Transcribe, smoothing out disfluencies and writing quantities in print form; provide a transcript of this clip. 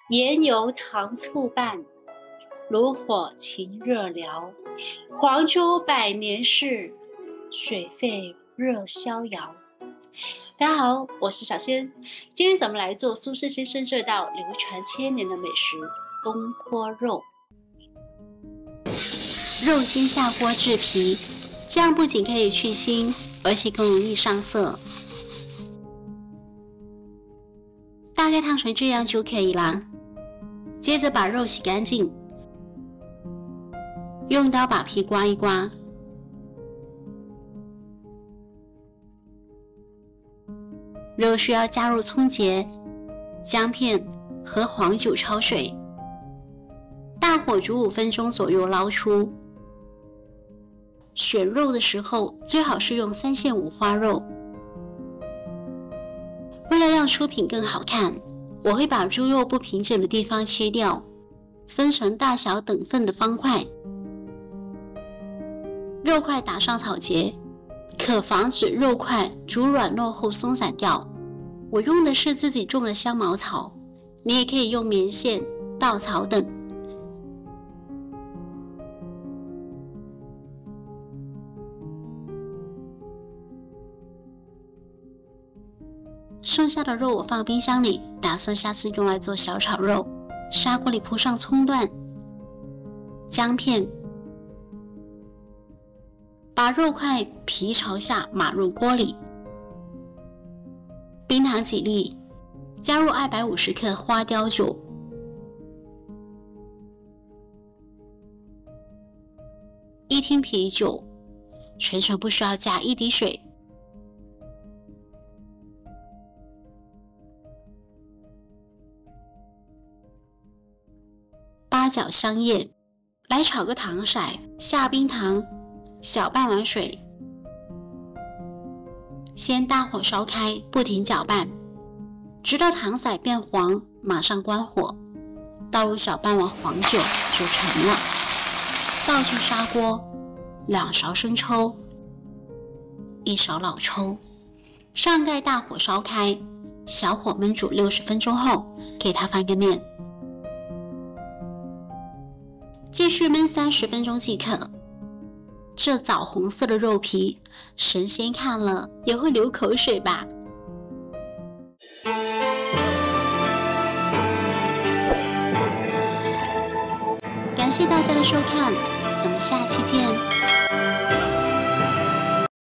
盐油糖醋拌，炉火情热聊。黄州百年事，水沸热逍遥。大家好，我是小仙，今天咱们来做苏轼先生这道流传千年的美食东坡肉。肉先下锅制皮，这样不仅可以去腥，而且更容易上色。大概烫成这样就可以啦。接着把肉洗干净，用刀把皮刮一刮。肉需要加入葱节、姜片和黄酒焯水，大火煮5分钟左右捞出。选肉的时候最好是用3线五花肉。为了让出品更好看，我会把猪肉不平整的地方切掉，分成大小等份的方块。肉块打上草结，可防止肉块煮软糯后松散掉。我用的是自己种的香茅草，你也可以用棉线、稻草等。剩下的肉我放冰箱里，打算下次用来做小炒肉。砂锅里铺上葱段、姜片，把肉块皮朝下码入锅里，冰糖几粒，加入250克花雕酒，1听啤酒，全程不需要加1滴水。8角香叶，来炒个糖色，下冰糖，小半碗水，先大火烧开，不停搅拌，直到糖色变黄，马上关火，倒入小半碗黄酒就成了。倒进砂锅，2勺生抽，1勺老抽，上盖大火烧开，小火焖煮60分钟后，给它翻个面。继续焖30分钟即可。这枣红色的肉皮，神仙看了也会流口水吧。感谢大家的收看，咱们下期见。